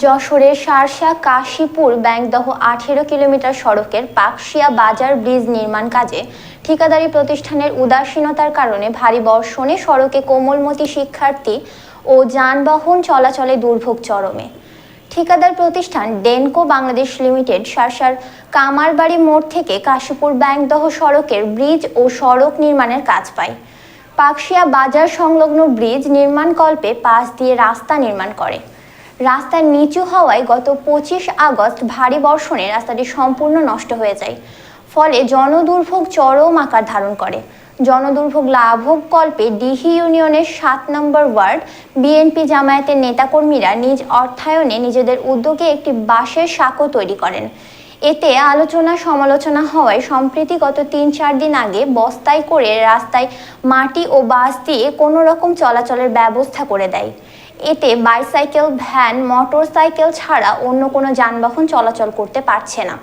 যশোরের শার্শা কাশীপুর ব্যাংকদহ 18 কিলোমিটার সড়কের পাকশিয়া বাজার ব্রিজ নির্মাণ কাজে ঠিকাদারি প্রতিষ্ঠানের উদাসীনতার কারণে ভারী বর্ষণে সড়কে কোমলমতি শিক্ষার্থী ও যানবাহন চলাচলে দুর্ভোগ চরমে। ঠিকাদার প্রতিষ্ঠান ডেনকো বাংলাদেশ লিমিটেড শার্শার কামারবাড়ি মোড় থেকে কাশীপুর ব্যাংকদহ সড়কের ব্রিজ ও সড়ক নির্মাণের কাজ পায়। পাকশিয়া বাজার সংলগ্ন ব্রিজ নির্মাণকল্পে পাশ দিয়ে রাস্তা নির্মাণ করে। রাস্তা নিচু হওয়ায় গত 25 আগস্ট ভারী বর্ষণে রাস্তাটি সম্পূর্ণ নষ্ট হয়ে যায়, ফলে জনদুর্ভোগ চরম আকার ধারণ করে। জনদুর্ভোগ লাঘব কল্পে ডিহি ইউনিয়নের 7 নম্বর ওয়ার্ড বিএনপি জামায়াতের নেতাকর্মীরা নিজ অর্থায়নে নিজেদের উদ্যোগে একটি বাঁশের সাঁকো তৈরি করেন। এতে আলোচনা সমালোচনা হওয়ায় সম্প্রতি গত 3-4 দিন আগে বস্তায় করে রাস্তায় মাটি ও বাঁশ দিয়ে কোনো রকম চলাচলের ব্যবস্থা করে দেয়। এতে বাইসাইকেল, ভ্যান, মোটরসাইকেল ছাড়া অন্য কোনো যানবাহন চলাচল করতে পারছে না।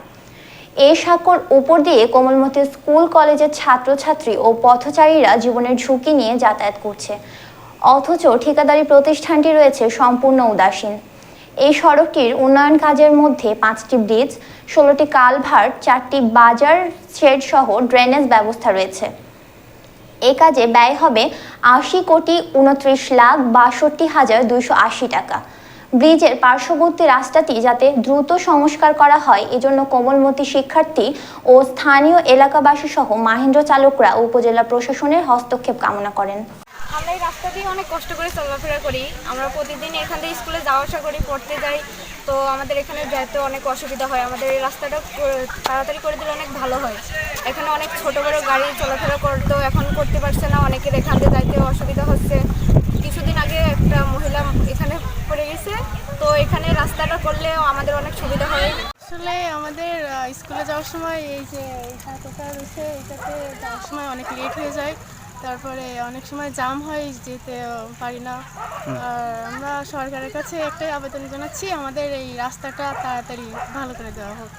এই সাঁকোর উপর দিয়ে কোমলমতি স্কুল কলেজের ছাত্রছাত্রী ও পথচারীরা জীবনের ঝুঁকি নিয়ে যাতায়াত করছে, অথচ ঠিকাদারি প্রতিষ্ঠানটি রয়েছে সম্পূর্ণ উদাসীন। এই সড়কটির উন্নয়ন কাজের মধ্যে 5টি ব্রিজ, 16টি কালভার্ট, 4টি বাজার শেড সহ ড্রেনেজ ব্যবস্থা রয়েছে। এই কাজে ব্যয় হবে 80,29,62,280 টাকা। ব্রিজের পার্শ্ববর্তী রাস্তাটি যাতে দ্রুত সংস্কার করা হয়, এজন্য কোমলমতি শিক্ষার্থী ও স্থানীয় এলাকাবাসী সহ মাহেন্দ্র চালকরা উপজেলা প্রশাসনের হস্তক্ষেপ কামনা করেন। আমরা এই রাস্তা দিয়ে অনেক কষ্ট করে চলাফেরা করি। আমরা প্রতিদিন এখান থেকে স্কুলে যাওয়া আসা করি, পড়তে যাই। তো আমাদের এখানে যেতে অনেক অসুবিধা হয়। আমাদের এই রাস্তাটা তাড়াতাড়ি করে দিলে অনেক ভালো হয়। এখানে অনেক ছোট বড় গাড়ি চলাফেরা করতেও এখন করতে পারছে না, অনেকের এখান থেকে যাইতে অসুবিধা হচ্ছে। কিছুদিন আগে একটা মহিলা এখানে পড়ে গেছে, তো এখানে রাস্তাটা করলেও আমাদের অনেক সুবিধা হয়। আসলে আমাদের স্কুলে যাওয়ার সময় এই যে সাঁকোটা রয়েছে, এটাতে যাওয়ার সময় অনেক লেট হয়ে যায়। তারপরে অনেক সময় জাম হয়, যেতে পারি না। আর আমরা সরকারের কাছে একটাই আবেদন জানাচ্ছি, আমাদের এই রাস্তাটা তাড়াতাড়ি ভালো করে দেওয়া হোক।